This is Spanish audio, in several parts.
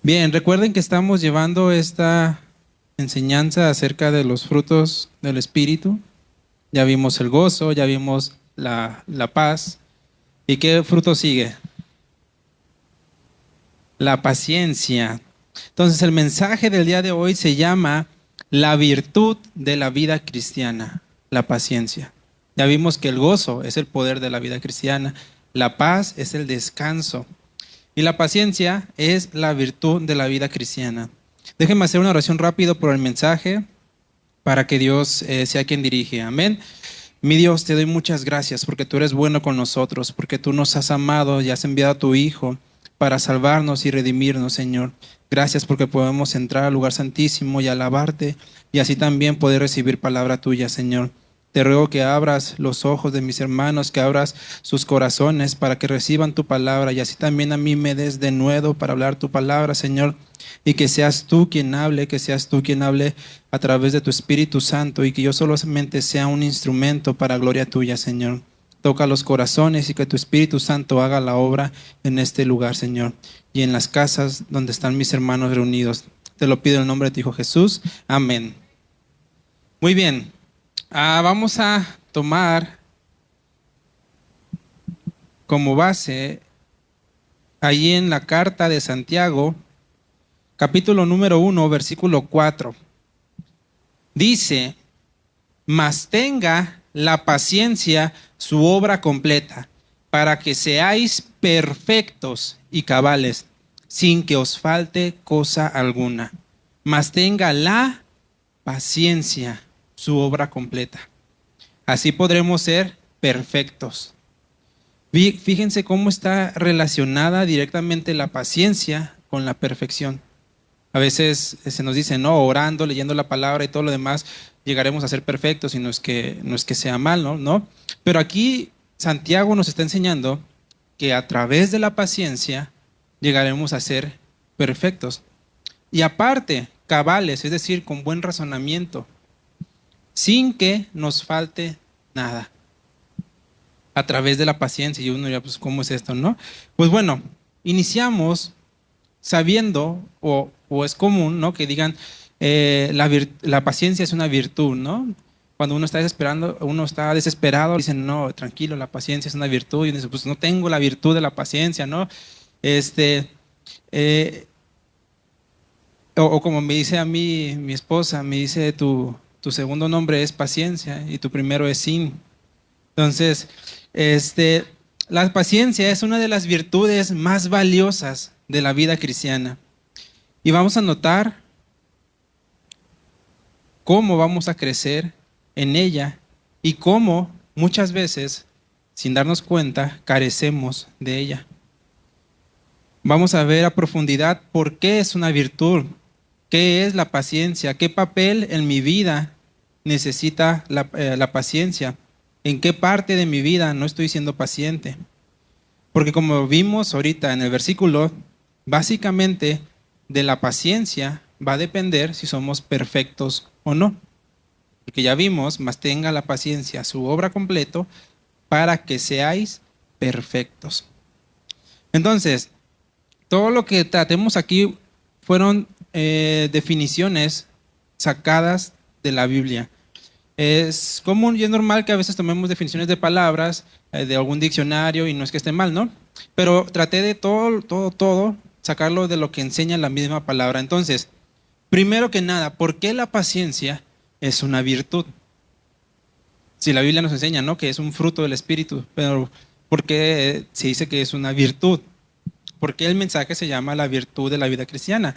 Bien, recuerden que estamos llevando esta enseñanza acerca de los frutos del Espíritu. Ya vimos el gozo, ya vimos la paz. ¿Y qué fruto sigue? La paciencia. Entonces el mensaje del día de hoy se llama la virtud de la vida cristiana, la paciencia. Ya vimos que el gozo es el poder de la vida cristiana, la paz es el descanso. Y la paciencia es la virtud de la vida cristiana. Déjenme hacer una oración rápido por el mensaje para que Dios sea quien dirige. Amén. Mi Dios, te doy muchas gracias porque tú eres bueno con nosotros, porque tú nos has amado y has enviado a tu Hijo para salvarnos y redimirnos, Señor. Gracias porque podemos entrar al lugar santísimo y alabarte y así también poder recibir palabra tuya, Señor. Te ruego que abras los ojos de mis hermanos, que abras sus corazones para que reciban tu palabra y así también a mí me des de nuevo para hablar tu palabra, Señor, y que seas tú quien hable, que seas tú quien hable a través de tu Espíritu Santo y que yo solamente sea un instrumento para gloria tuya, Señor. Toca los corazones y que tu Espíritu Santo haga la obra en este lugar, Señor, y en las casas donde están mis hermanos reunidos. Te lo pido en el nombre de tu Hijo Jesús. Amén. Muy bien. Vamos a tomar como base ahí en la carta de Santiago, capítulo número 1, versículo 4. Dice: mas tenga la paciencia su obra completa, para que seáis perfectos y cabales, sin que os falte cosa alguna. Mas tenga la paciencia su obra completa. Así podremos ser perfectos. Fíjense cómo está relacionada directamente la paciencia con la perfección. A veces se nos dice, no, orando, leyendo la palabra y todo lo demás, llegaremos a ser perfectos y no es que sea mal, ¿no? ¿No? Pero aquí Santiago nos está enseñando que a través de la paciencia llegaremos a ser perfectos. Y aparte, cabales, es decir, con buen razonamiento, sin que nos falte nada. A través de la paciencia. Y uno dirá, pues, ¿cómo es esto, no? Pues bueno, iniciamos sabiendo, o es común, ¿no? Que digan, la paciencia es una virtud, ¿no? Cuando uno está desesperado, dicen, no, tranquilo, la paciencia es una virtud. Y dice, pues no tengo la virtud de la paciencia, ¿no? Este, eh, o como me dice a mí mi esposa, me dice, tu segundo nombre es paciencia y tu primero es sin. Entonces, este, la paciencia es una de las virtudes más valiosas de la vida cristiana. Y vamos a notar cómo vamos a crecer en ella y cómo muchas veces, sin darnos cuenta, carecemos de ella. Vamos a ver a profundidad por qué es una virtud, qué es la paciencia, qué papel en mi vida necesita la paciencia, en qué parte de mi vida no estoy siendo paciente. Porque como vimos ahorita en el versículo, básicamente de la paciencia va a depender si somos perfectos o no. Porque ya vimos, mas tenga la paciencia su obra completo para que seáis perfectos. Entonces, todo lo que tratemos aquí fueron definiciones sacadas de la Biblia. Es común y es normal que a veces tomemos definiciones de palabras de algún diccionario y no es que esté mal, ¿no? Pero traté de todo sacarlo de lo que enseña la misma palabra. Entonces, primero que nada, ¿por qué la paciencia es una virtud? Si la Biblia nos enseña, ¿no? Que es un fruto del Espíritu, pero ¿por qué se dice que es una virtud? ¿Por qué el mensaje se llama la virtud de la vida cristiana?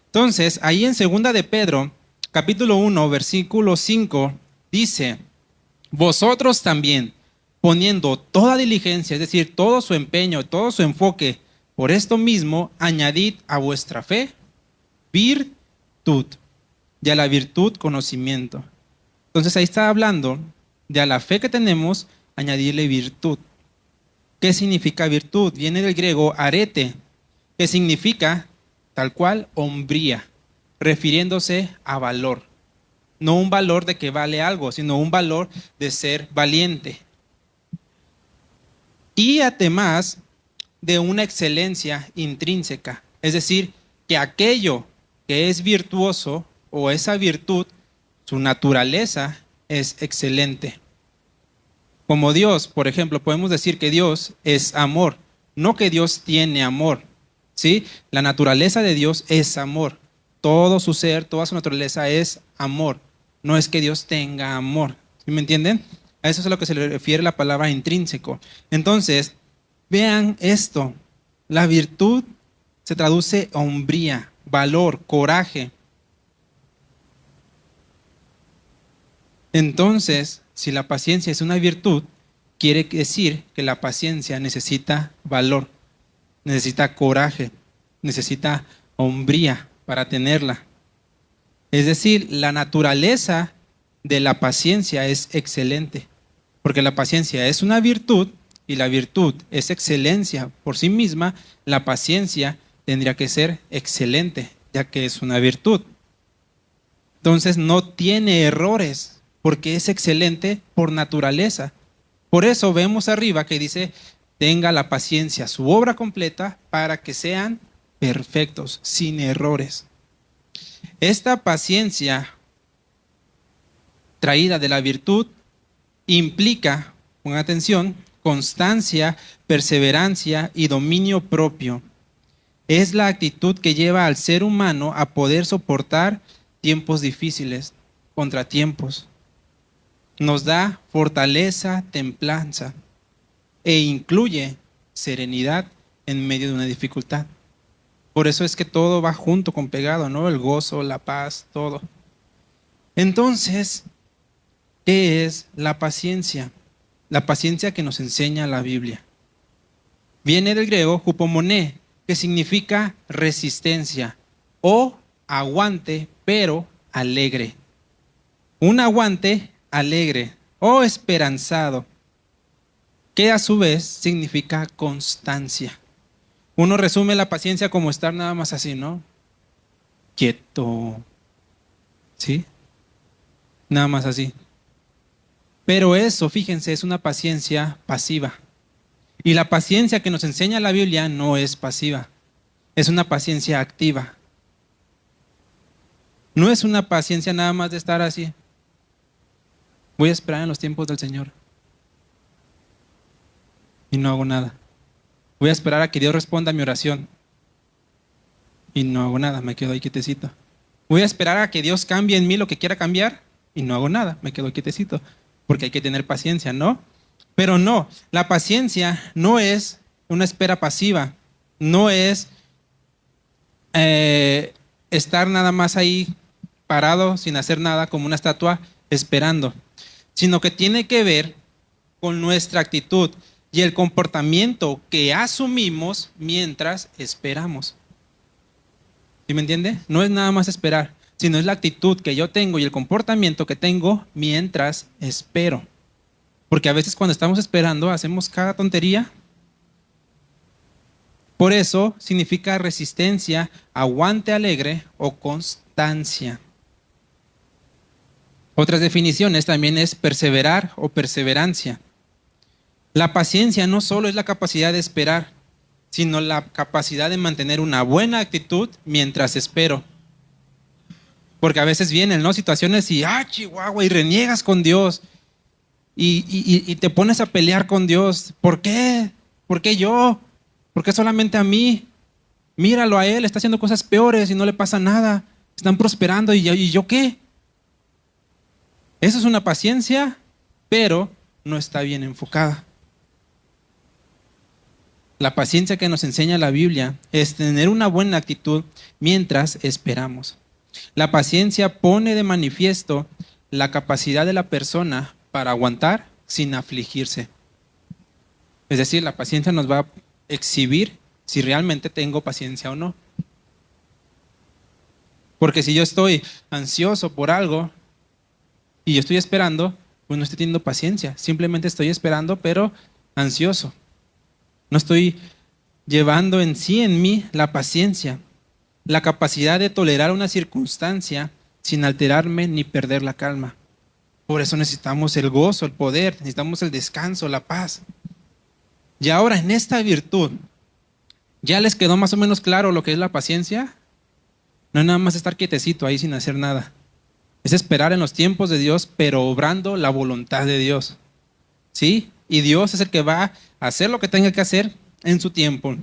Entonces, ahí en segunda de Pedro, capítulo 1, versículo 5, dice: vosotros también, poniendo toda diligencia, es decir, todo su empeño, todo su enfoque, por esto mismo, añadid a vuestra fe virtud y a la virtud conocimiento. Entonces ahí está hablando de a la fe que tenemos, añadirle virtud. ¿Qué significa virtud? Viene del griego arete, que significa tal cual hombría, refiriéndose a valor. No un valor de que vale algo, sino un valor de ser valiente. Y además de una excelencia intrínseca, es decir, que aquello que es virtuoso o esa virtud, su naturaleza es excelente. Como Dios, por ejemplo, podemos decir que Dios es amor, no que Dios tiene amor, ¿sí? La naturaleza de Dios es amor. Todo su ser, toda su naturaleza es amor. No es que Dios tenga amor. ¿Sí me entienden? A eso es a lo que se le refiere la palabra intrínseco. Entonces, vean esto. La virtud se traduce hombría, valor, coraje. Entonces, si la paciencia es una virtud, quiere decir que la paciencia necesita valor, necesita coraje, necesita hombría para tenerla. Es decir, la naturaleza de la paciencia es excelente, porque la paciencia es una virtud y la virtud es excelencia por sí misma. La paciencia tendría que ser excelente, ya que es una virtud. Entonces no tiene errores, porque es excelente por naturaleza. Por eso vemos arriba que dice, tenga la paciencia, su obra completa, para que sean perfectos, sin errores. Esta paciencia traída de la virtud implica, con atención, constancia, perseverancia y dominio propio. Es la actitud que lleva al ser humano a poder soportar tiempos difíciles, contratiempos. Nos da fortaleza, templanza e incluye serenidad en medio de una dificultad. Por eso es que todo va junto con pegado, ¿no? El gozo, la paz, todo. Entonces, ¿qué es la paciencia? La paciencia que nos enseña la Biblia. Viene del griego hupomoné, que significa resistencia o aguante, pero alegre. Un aguante alegre o esperanzado, que a su vez significa constancia. Uno resume la paciencia como estar nada más así, ¿no? Quieto. ¿Sí? Nada más así. Pero eso, fíjense, es una paciencia pasiva. Y la paciencia que nos enseña la Biblia no es pasiva, es una paciencia activa. No es una paciencia nada más de estar así. Voy a esperar en los tiempos del Señor y no hago nada. Voy a esperar a que Dios responda a mi oración y no hago nada, me quedo ahí quietecito. Voy a esperar a que Dios cambie en mí lo que quiera cambiar y no hago nada, me quedo quietecito, porque hay que tener paciencia, ¿no? Pero no, la paciencia no es una espera pasiva, no es estar nada más ahí parado sin hacer nada como una estatua esperando, sino que tiene que ver con nuestra actitud y el comportamiento que asumimos mientras esperamos. ¿Sí me entiende? No es nada más esperar, sino es la actitud que yo tengo y el comportamiento que tengo mientras espero. Porque a veces cuando estamos esperando hacemos cada tontería. Por eso significa resistencia, aguante alegre o constancia. Otras definiciones también es perseverar o perseverancia. La paciencia no solo es la capacidad de esperar, sino la capacidad de mantener una buena actitud mientras espero. Porque a veces vienen, ¿no?, situaciones y chihuahua, y reniegas con Dios y te pones a pelear con Dios. ¿Por qué? ¿Por qué yo? ¿Por qué solamente a mí? Míralo a él, está haciendo cosas peores y no le pasa nada. Están prosperando y yo qué. Eso es una paciencia, pero no está bien enfocada. La paciencia que nos enseña la Biblia es tener una buena actitud mientras esperamos. La paciencia pone de manifiesto la capacidad de la persona para aguantar sin afligirse. Es decir, la paciencia nos va a exhibir si realmente tengo paciencia o no. Porque si yo estoy ansioso por algo y yo estoy esperando, pues no estoy teniendo paciencia. Simplemente estoy esperando, pero ansioso. No estoy llevando en sí, en mí, la paciencia, la capacidad de tolerar una circunstancia sin alterarme ni perder la calma. Por eso necesitamos el gozo, el poder, necesitamos el descanso, la paz. Y ahora en esta virtud, ¿ya les quedó más o menos claro lo que es la paciencia? No es nada más estar quietecito ahí sin hacer nada. Es esperar en los tiempos de Dios, pero obrando la voluntad de Dios. ¿Sí? Y Dios es el que va a hacer lo que tenga que hacer en su tiempo.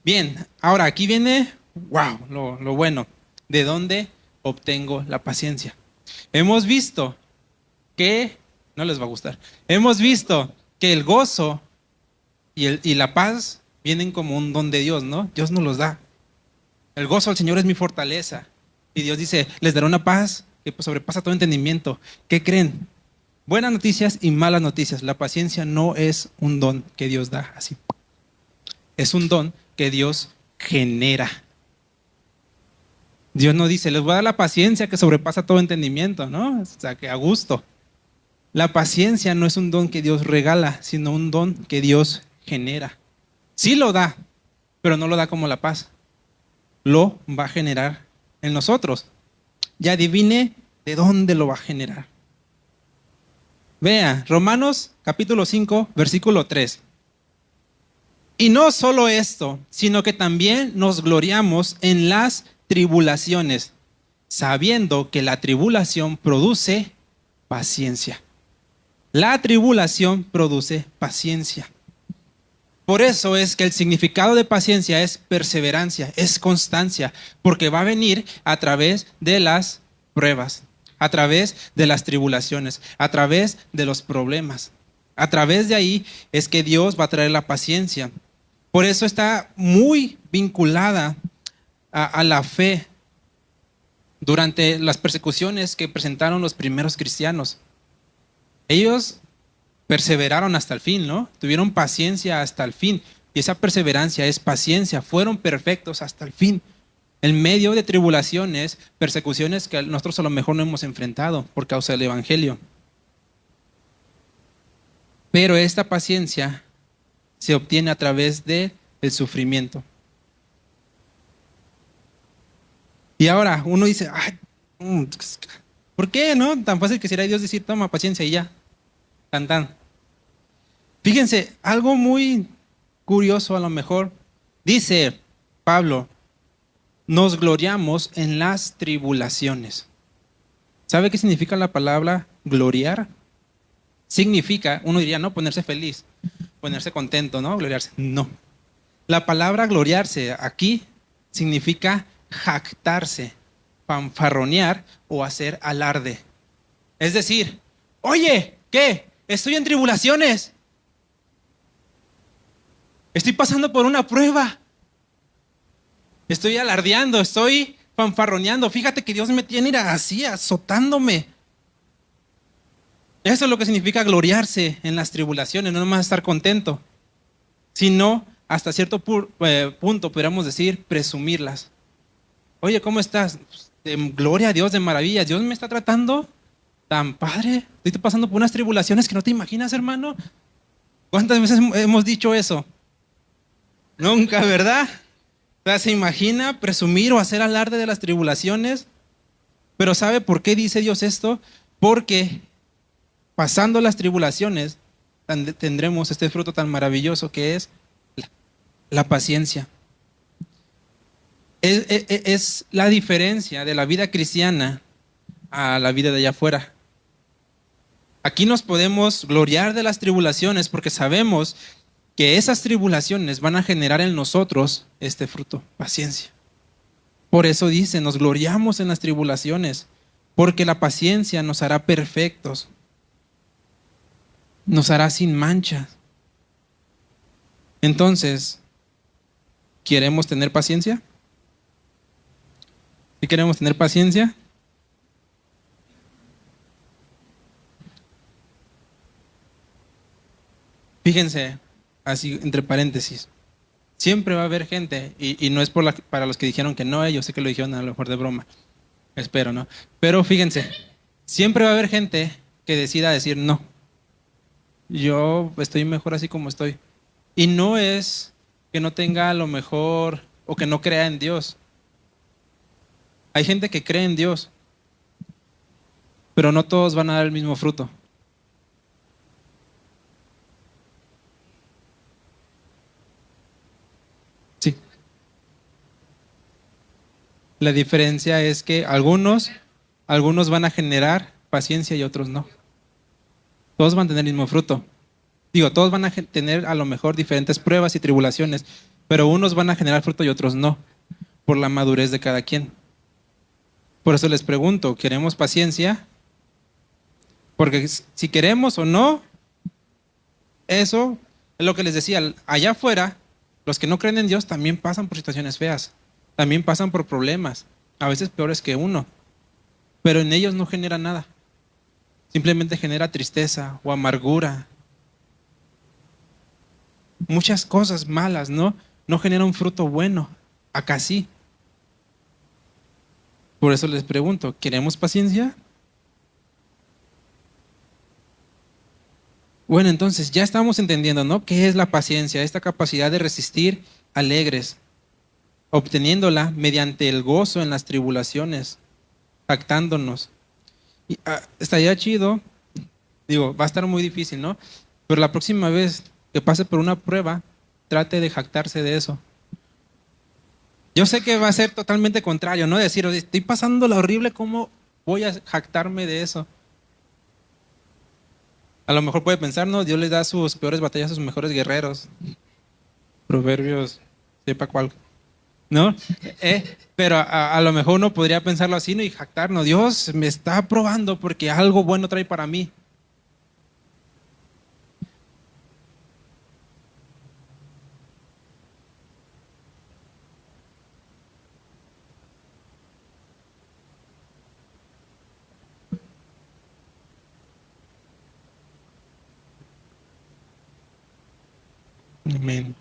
Bien, ahora aquí viene, wow, lo bueno. ¿De dónde obtengo la paciencia? Hemos visto que, no les va a gustar, hemos visto que el gozo y la paz vienen como un don de Dios, ¿no? Dios nos los da. El gozo del Señor es mi fortaleza. Y Dios dice, les daré una paz que sobrepasa todo entendimiento. ¿Qué creen? Buenas noticias y malas noticias. La paciencia no es un don que Dios da así. Es un don que Dios genera. Dios no dice, les voy a dar la paciencia que sobrepasa todo entendimiento, ¿no? O sea, que a gusto. La paciencia no es un don que Dios regala, sino un don que Dios genera. Sí lo da, pero no lo da como la paz. Lo va a generar en nosotros. Ya adivine de dónde lo va a generar. Vea, Romanos capítulo 5, versículo 3. Y no solo esto, sino que también nos gloriamos en las tribulaciones, sabiendo que la tribulación produce paciencia. La tribulación produce paciencia. Por eso es que el significado de paciencia es perseverancia, es constancia, porque va a venir a través de las pruebas, a través de las tribulaciones, a través de los problemas. A través de ahí es que Dios va a traer la paciencia. Por eso está muy vinculada a la fe durante las persecuciones que presentaron los primeros cristianos. Ellos perseveraron hasta el fin, ¿no? Tuvieron paciencia hasta el fin. Y esa perseverancia es paciencia. Fueron perfectos hasta el fin. En medio de tribulaciones, persecuciones que nosotros a lo mejor no hemos enfrentado por causa del Evangelio. Pero esta paciencia se obtiene a través del sufrimiento. Y ahora uno dice, ay, ¿por qué no? Tan fácil que sería Dios decir, toma paciencia y ya. Tan tan. Fíjense, algo muy curioso a lo mejor. Dice Pablo, nos gloriamos en las tribulaciones. ¿Sabe qué significa la palabra gloriar? Significa, uno diría, no, ponerse feliz, ponerse contento, ¿no? Gloriarse. No. La palabra gloriarse aquí significa jactarse, fanfarronear o hacer alarde. Es decir, oye, ¿qué? Estoy en tribulaciones. Estoy pasando por una prueba. Estoy alardeando, estoy fanfarroneando. Fíjate que Dios me tiene así, azotándome. Eso es lo que significa gloriarse en las tribulaciones, no nomás estar contento, sino hasta cierto punto, podríamos decir, presumirlas. Oye, ¿cómo estás? Gloria a Dios, de maravillas. Dios me está tratando tan padre. Estoy pasando por unas tribulaciones que no te imaginas, hermano. ¿Cuántas veces hemos dicho eso? Nunca, ¿verdad? O sea, ¿se imagina presumir o hacer alarde de las tribulaciones? Pero ¿sabe por qué dice Dios esto? Porque pasando las tribulaciones tendremos este fruto tan maravilloso que es la paciencia. Es la diferencia de la vida cristiana a la vida de allá afuera. Aquí nos podemos gloriar de las tribulaciones porque sabemos que esas tribulaciones van a generar en nosotros este fruto, paciencia. Por eso dice, nos gloriamos en las tribulaciones, porque la paciencia nos hará perfectos, nos hará sin mancha. Entonces, ¿queremos tener paciencia? ¿Sí queremos tener paciencia? Fíjense, así entre paréntesis, siempre va a haber gente, y no es para los que dijeron que no, yo sé que lo dijeron a lo mejor de broma, espero, ¿no? Pero fíjense, siempre va a haber gente que decida decir no, yo estoy mejor así como estoy. Y no es que no tenga a lo mejor o que no crea en Dios. Hay gente que cree en Dios, pero no todos van a dar el mismo fruto. Sí. La diferencia es que algunos van a generar paciencia y otros no. Todos van a tener el mismo fruto. Digo, todos van a tener a lo mejor diferentes pruebas y tribulaciones, pero unos van a generar fruto y otros no, por la madurez de cada quien. Por eso les pregunto, ¿queremos paciencia? Porque si queremos o no, eso es lo que les decía, allá afuera, los que no creen en Dios también pasan por situaciones feas, también pasan por problemas, a veces peores que uno, pero en ellos no genera nada, simplemente genera tristeza o amargura, muchas cosas malas, ¿no? No genera un fruto bueno, acá sí. Por eso les pregunto, ¿queremos paciencia? Bueno, entonces ya estamos entendiendo, ¿no? ¿Qué es la paciencia? Esta capacidad de resistir alegres, obteniéndola mediante el gozo en las tribulaciones, jactándonos. Y, estaría chido, digo, va a estar muy difícil, ¿no? Pero la próxima vez que pase por una prueba, trate de jactarse de eso. Yo sé que va a ser totalmente contrario, ¿no? Decir, "Oye, estoy pasando lo horrible, ¿cómo voy a jactarme de eso?" A lo mejor puede pensar, ¿no? Dios les da sus peores batallas a sus mejores guerreros. Proverbios, sepa cuál, ¿no? Pero a lo mejor uno podría pensarlo así, ¿no? Y jactarnos, Dios me está probando porque algo bueno trae para mí. Amén.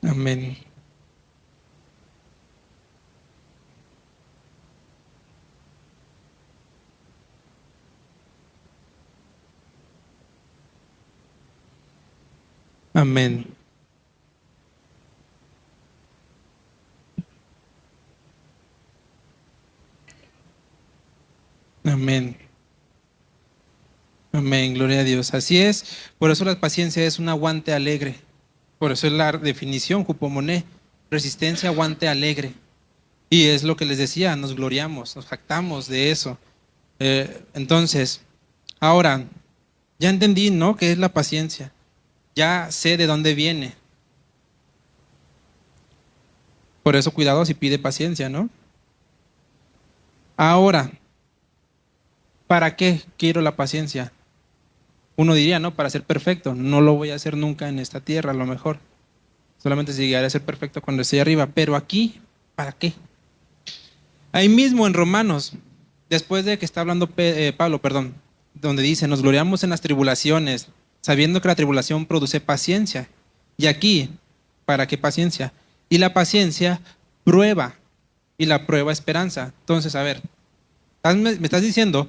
Amén. Amén. Amén. Amén. Gloria a Dios. Así es. Por eso la paciencia es un aguante alegre. Por eso es la definición, Jupomoné. Resistencia, aguante alegre. Y es lo que les decía, nos gloriamos, nos jactamos de eso. Entonces, ahora, ya entendí, ¿no? ¿Qué es la paciencia? Ya sé de dónde viene. Por eso, cuidado si pide paciencia, ¿no? Ahora, ¿para qué quiero la paciencia? Uno diría, ¿no? Para ser perfecto. No lo voy a hacer nunca en esta tierra, a lo mejor. Solamente si llegaré a ser perfecto cuando esté arriba. Pero aquí, ¿para qué? Ahí mismo en Romanos, después de que está hablando Pablo, perdón, donde dice, nos gloriamos en las tribulaciones, sabiendo que la tribulación produce paciencia. Y aquí, ¿para qué paciencia? Y la paciencia prueba, y la prueba esperanza. Entonces, a ver, me estás diciendo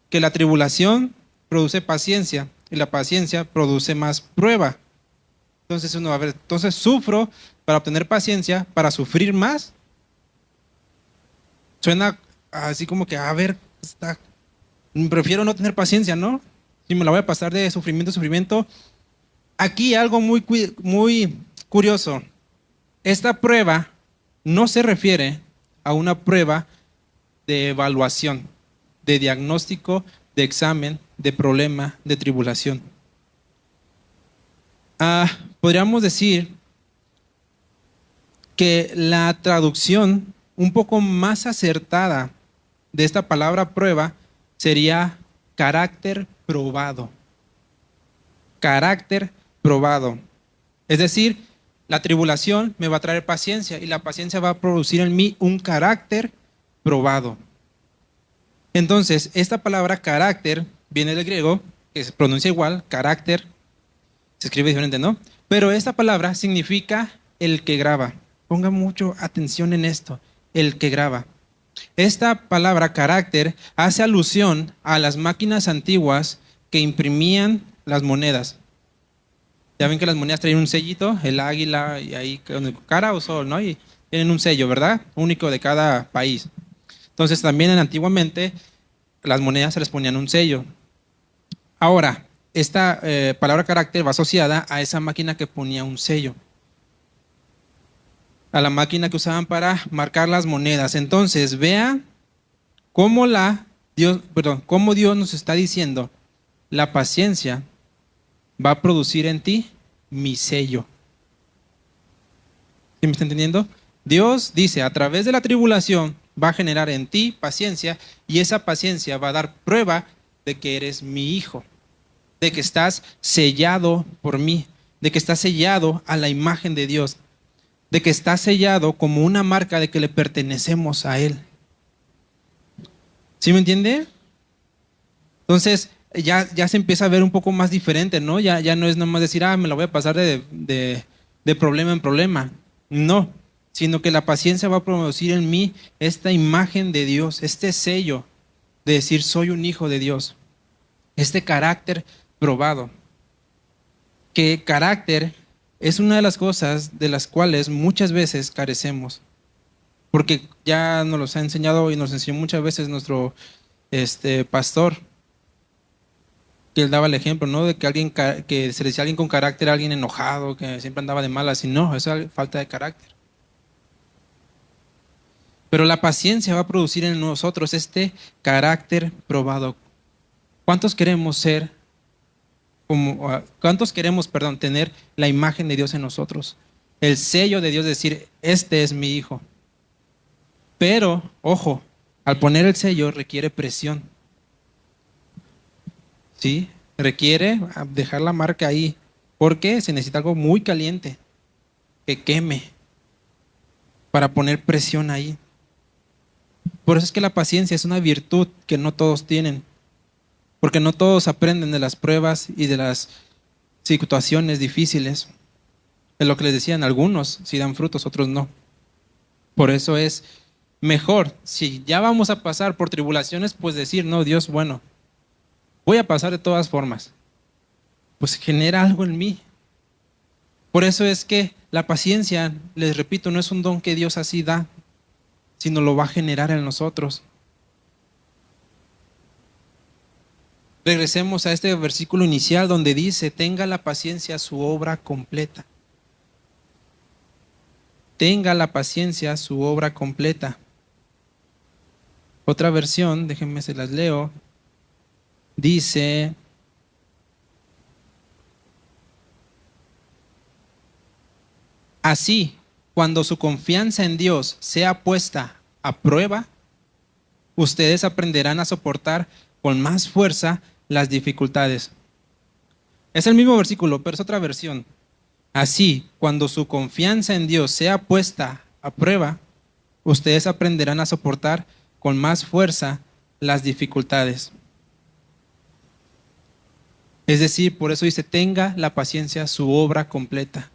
que la tribulación produce paciencia y la paciencia produce más prueba. Entonces uno, a ver, entonces sufro para obtener paciencia, para sufrir más. Suena así como que, a ver, prefiero no tener paciencia, ¿no? Si me la voy a pasar de sufrimiento a sufrimiento. Aquí algo muy curioso. Esta prueba no se refiere a una prueba de evaluación, de diagnóstico, de examen, de problema, de tribulación. Podríamos decir que la traducción un poco más acertada de esta palabra prueba sería carácter probado. Carácter probado. Es decir, la tribulación me va a traer paciencia y la paciencia va a producir en mí un carácter probado. Entonces, esta palabra carácter viene del griego, que se pronuncia igual, carácter, se escribe diferente, ¿no? Pero esta palabra significa el que graba. Ponga mucho atención en esto, el que graba. Esta palabra carácter hace alusión a las máquinas antiguas que imprimían las monedas. Ya ven que las monedas traen un sellito, el águila y ahí cara o sol, ¿no? Y tienen un sello, ¿verdad? Único de cada país. Entonces también antiguamente las monedas se les ponían un sello. Ahora, esta palabra carácter va asociada a esa máquina que ponía un sello, a la máquina que usaban para marcar las monedas. Entonces, vea cómo cómo Dios nos está diciendo, la paciencia va a producir en ti mi sello. ¿Sí me está entendiendo? Dios dice, a través de la tribulación va a generar en ti paciencia y esa paciencia va a dar prueba de que eres mi hijo, de que estás sellado por mí, de que estás sellado a la imagen de Dios, de que estás sellado como una marca de que le pertenecemos a Él. ¿Sí me entiende? Entonces ya se empieza a ver un poco más diferente, ¿no? Ya no es nomás decir, me la voy a pasar de problema en problema. No, sino que la paciencia va a producir en mí esta imagen de Dios, este sello de decir soy un hijo de Dios, este carácter probado. Que carácter es una de las cosas de las cuales muchas veces carecemos, porque ya nos los ha enseñado y nos enseñó muchas veces nuestro pastor, que él daba el ejemplo, ¿no? De que que se le decía a alguien con carácter, a alguien enojado, que siempre andaba de malas, y no, eso es falta de carácter. Pero la paciencia va a producir en nosotros este carácter probado. ¿Cuántos queremos tener la imagen de Dios en nosotros? El sello de Dios, decir, este es mi hijo. Pero, ojo, al poner el sello requiere presión. ¿Sí? Requiere dejar la marca ahí, porque se necesita algo muy caliente, que queme, para poner presión ahí. Por eso es que la paciencia es una virtud que no todos tienen, porque no todos aprenden de las pruebas y de las situaciones difíciles. Es lo que les decían, algunos sí dan frutos, otros no. Por eso es mejor, si ya vamos a pasar por tribulaciones, pues decir, no, Dios, bueno, voy a pasar de todas formas. Pues genera algo en mí. Por eso es que la paciencia, les repito, no es un don que Dios así da, sino lo va a generar en nosotros. Regresemos a este versículo inicial donde dice, tenga la paciencia su obra completa. Tenga la paciencia su obra completa. Otra versión, déjenme se las leo, dice, así, cuando su confianza en Dios sea puesta a prueba, ustedes aprenderán a soportar con más fuerza las dificultades. Es el mismo versículo, pero es otra versión. Así, cuando su confianza en Dios sea puesta a prueba, ustedes aprenderán a soportar con más fuerza las dificultades. Es decir, por eso dice, tenga la paciencia su obra completa.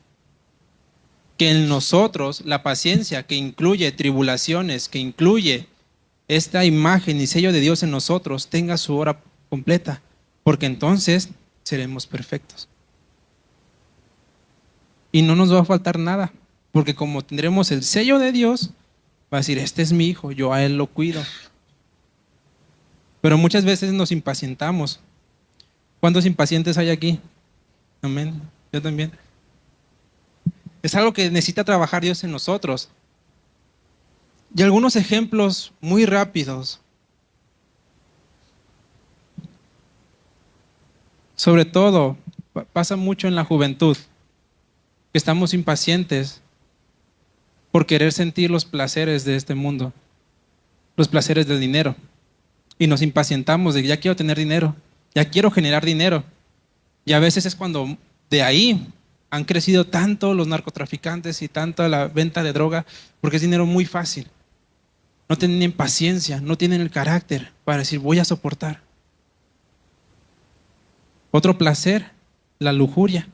Que en nosotros la paciencia que incluye tribulaciones, que incluye esta imagen y sello de Dios en nosotros, tenga su obra completa, porque entonces seremos perfectos. Y no nos va a faltar nada, porque como tendremos el sello de Dios, va a decir, este es mi hijo, yo a él lo cuido. Pero muchas veces nos impacientamos. ¿Cuántos impacientes hay aquí? Amén. Yo también. Es algo que necesita trabajar Dios en nosotros. Y algunos ejemplos muy rápidos. Sobre todo, pasa mucho en la juventud, que estamos impacientes por querer sentir los placeres de este mundo, los placeres del dinero. Y nos impacientamos de ya quiero tener dinero, ya quiero generar dinero. Y a veces es cuando de ahí han crecido tanto los narcotraficantes y tanto la venta de droga, porque es dinero muy fácil. No tienen paciencia, no tienen el carácter para decir voy a soportar. Otro placer, la lujuria.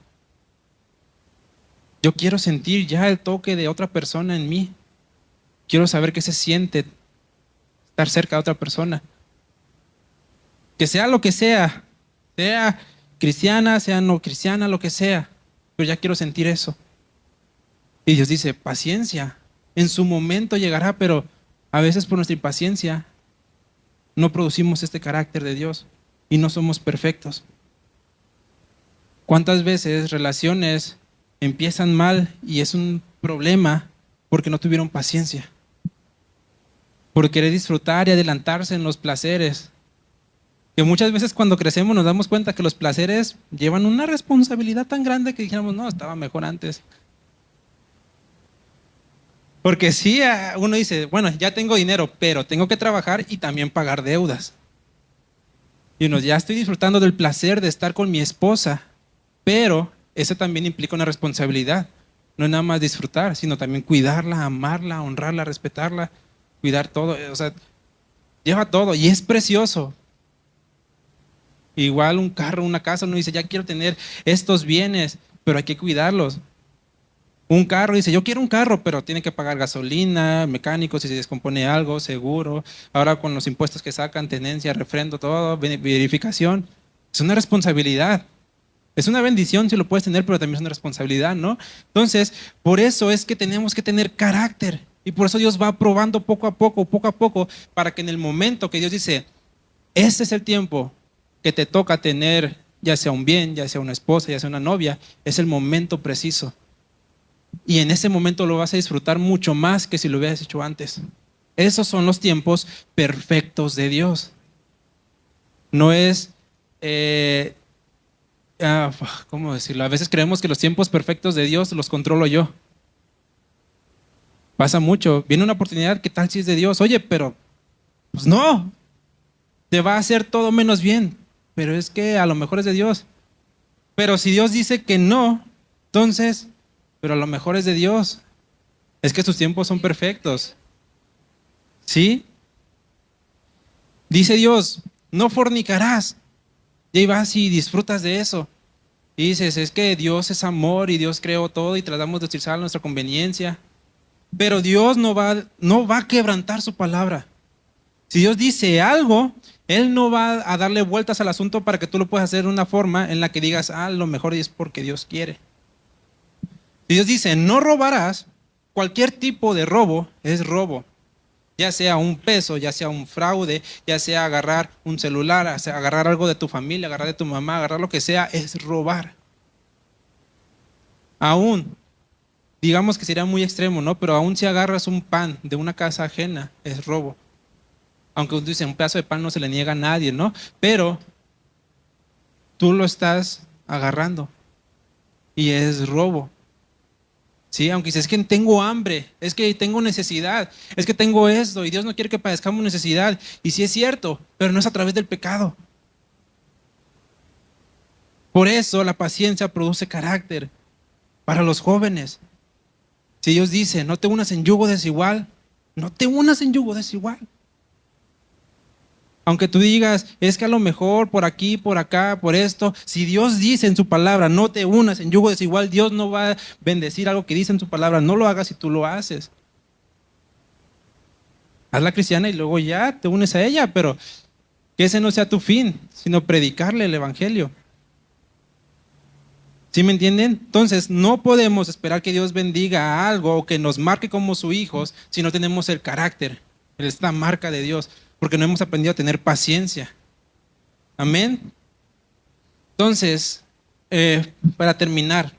Yo quiero sentir ya el toque de otra persona en mí. Quiero saber qué se siente estar cerca de otra persona. Que sea lo que sea cristiana, sea no cristiana, lo que sea, pero ya quiero sentir eso. Y Dios dice, paciencia, en su momento llegará, pero a veces por nuestra impaciencia no producimos este carácter de Dios y no somos perfectos. ¿Cuántas veces relaciones empiezan mal y es un problema porque no tuvieron paciencia? Por querer disfrutar y adelantarse en los placeres. Que muchas veces cuando crecemos nos damos cuenta que los placeres llevan una responsabilidad tan grande que dijéramos, no, estaba mejor antes. Porque sí, uno dice, bueno, ya tengo dinero, pero tengo que trabajar y también pagar deudas. Y uno, ya estoy disfrutando del placer de estar con mi esposa, pero eso también implica una responsabilidad. No es nada más disfrutar, sino también cuidarla, amarla, honrarla, respetarla, cuidar todo. O sea, lleva todo y es precioso. Igual un carro, una casa, uno dice, ya quiero tener estos bienes, pero hay que cuidarlos. Un carro, dice, yo quiero un carro, pero tiene que pagar gasolina, mecánicos, si se descompone algo, seguro. Ahora con los impuestos que sacan, tenencia, refrendo, todo, verificación. Es una responsabilidad. Es una bendición si lo puedes tener, pero también es una responsabilidad, ¿no? Entonces, por eso es que tenemos que tener carácter. Y por eso Dios va probando poco a poco, para que en el momento que Dios dice, este es el tiempo que te toca tener, ya sea un bien, ya sea una esposa, ya sea una novia, es el momento preciso. Y en ese momento lo vas a disfrutar mucho más que si lo hubieras hecho antes. Esos son los tiempos perfectos de Dios. No es, ¿cómo decirlo? A veces creemos que los tiempos perfectos de Dios los controlo yo. Pasa mucho. Viene una oportunidad, ¿qué tal si es de Dios? Oye, pero, pues no, te va a hacer todo menos bien. Pero es que a lo mejor es de Dios. Pero si Dios dice que no, entonces, pero a lo mejor es de Dios. Es que sus tiempos son perfectos. ¿Sí? Dice Dios, no fornicarás. Y ahí vas y disfrutas de eso. Y dices, es que Dios es amor y Dios creó todo y tratamos de utilizar a nuestra conveniencia. Pero Dios no va a quebrantar su palabra. Si Dios dice algo, Él no va a darle vueltas al asunto para que tú lo puedas hacer de una forma en la que digas, lo mejor es porque Dios quiere. Si Dios dice, no robarás, cualquier tipo de robo es robo. Ya sea un peso, ya sea un fraude, ya sea agarrar un celular, agarrar algo de tu familia, agarrar de tu mamá, agarrar lo que sea, es robar. Aún, digamos que sería muy extremo, ¿no? Pero aún si agarras un pan de una casa ajena, es robo. Aunque uno dice, un pedazo de pan no se le niega a nadie, ¿no? Pero tú lo estás agarrando y es robo. Sí, aunque dices, es que tengo hambre, es que tengo necesidad, es que tengo esto y Dios no quiere que padezcamos necesidad. Y sí es cierto, pero no es a través del pecado. Por eso la paciencia produce carácter para los jóvenes. Si Dios dice, no te unas en yugo desigual, no te unas en yugo desigual. Aunque tú digas, es que a lo mejor por aquí, por acá, por esto, si Dios dice en su palabra, no te unas en yugo desigual, Dios no va a bendecir algo que dice en su palabra, no lo hagas si tú lo haces. Haz la cristiana y luego ya te unes a ella, pero que ese no sea tu fin, sino predicarle el evangelio. ¿Sí me entienden? Entonces, no podemos esperar que Dios bendiga algo o que nos marque como sus hijos si no tenemos el carácter, esta marca de Dios, porque no hemos aprendido a tener paciencia. Amén. Entonces, para terminar,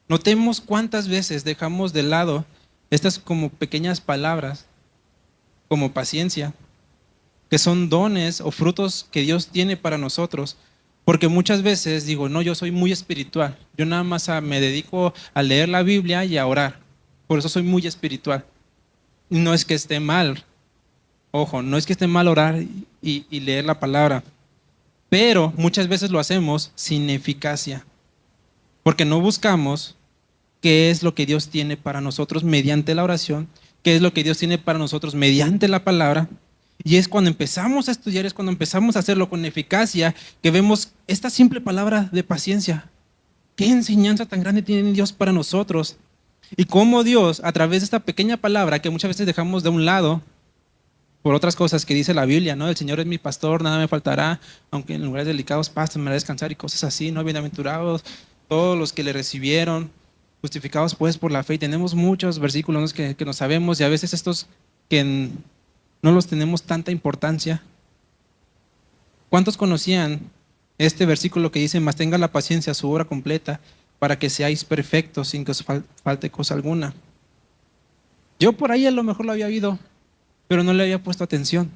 notemos cuántas veces dejamos de lado estas como pequeñas palabras, como paciencia, que son dones o frutos que Dios tiene para nosotros. Porque muchas veces digo, no, yo soy muy espiritual. Yo nada más me dedico a leer la Biblia y a orar. Por eso soy muy espiritual. Y no es que esté mal. Ojo, no es que esté mal orar y leer la palabra. Pero muchas veces lo hacemos sin eficacia. Porque no buscamos qué es lo que Dios tiene para nosotros mediante la oración, qué es lo que Dios tiene para nosotros mediante la palabra. Y es cuando empezamos a estudiar, es cuando empezamos a hacerlo con eficacia, que vemos esta simple palabra de paciencia. ¿Qué enseñanza tan grande tiene Dios para nosotros? Y cómo Dios, a través de esta pequeña palabra que muchas veces dejamos de un lado, por otras cosas que dice la Biblia, ¿no? El Señor es mi pastor, nada me faltará, aunque en lugares delicados pastos me hará descansar y cosas así, ¿no? Bienaventurados todos los que le recibieron, justificados pues por la fe. Y tenemos muchos versículos que nos sabemos y a veces estos que no los tenemos tanta importancia. ¿Cuántos conocían Este versículo que dice, mas tenga la paciencia su obra completa para que seáis perfectos sin que os falte cosa alguna. Yo por ahí a lo mejor lo había oído, pero no le había puesto atención.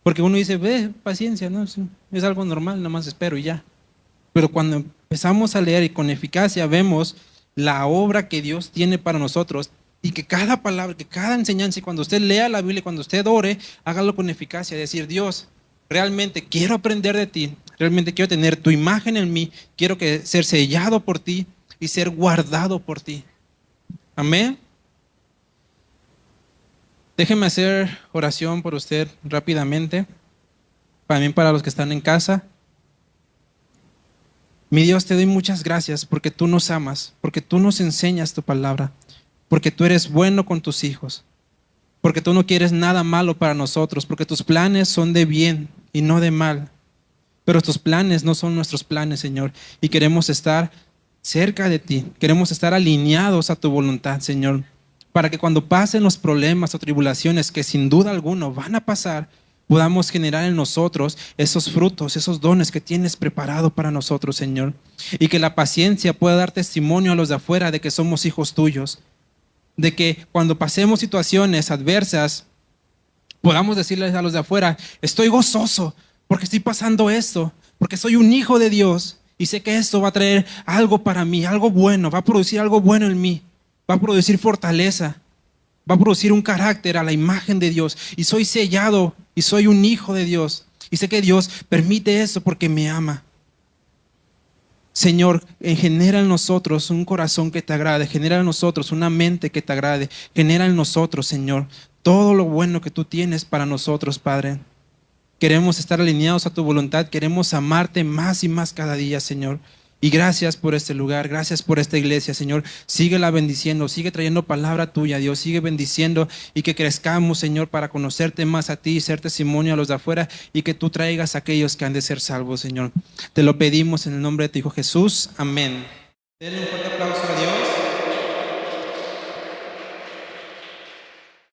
Porque uno dice, ve, paciencia, ¿no? Es algo normal, nada más espero y ya. Pero cuando empezamos a leer y con eficacia vemos la obra que Dios tiene para nosotros y que cada palabra, que cada enseñanza, y cuando usted lea la Biblia, cuando usted ore, hágalo con eficacia, decir, Dios, realmente quiero aprender de ti, realmente quiero tener tu imagen en mí, quiero ser sellado por ti y ser guardado por ti. Amén. Déjeme hacer oración por usted rápidamente, también para los que están en casa. Mi Dios, te doy muchas gracias porque tú nos amas, porque tú nos enseñas tu palabra, porque tú eres bueno con tus hijos, porque tú no quieres nada malo para nosotros, porque tus planes son de bien y no de mal. Pero tus planes no son nuestros planes, Señor, y queremos estar cerca de ti, queremos estar alineados a tu voluntad, Señor, para que cuando pasen los problemas o tribulaciones que sin duda alguna van a pasar, podamos generar en nosotros esos frutos, esos dones que tienes preparado para nosotros, Señor. Y que la paciencia pueda dar testimonio a los de afuera de que somos hijos tuyos. De que cuando pasemos situaciones adversas, podamos decirles a los de afuera, estoy gozoso porque estoy pasando esto, porque soy un hijo de Dios y sé que esto va a traer algo para mí, algo bueno, va a producir algo bueno en mí. Va a producir fortaleza, va a producir un carácter a la imagen de Dios. Y soy sellado y soy un hijo de Dios. Y sé que Dios permite eso porque me ama. Señor, genera en nosotros un corazón que te agrade, genera en nosotros una mente que te agrade, genera en nosotros, Señor, todo lo bueno que tú tienes para nosotros, Padre. Queremos estar alineados a tu voluntad, queremos amarte más y más cada día, Señor. Y gracias por este lugar, gracias por esta iglesia, Señor. Síguela bendiciendo, sigue trayendo palabra tuya, Dios. Sigue bendiciendo y que crezcamos, Señor, para conocerte más a ti y ser testimonio a los de afuera y que tú traigas a aquellos que han de ser salvos, Señor. Te lo pedimos en el nombre de tu Hijo Jesús. Amén. Denle un fuerte aplauso a Dios.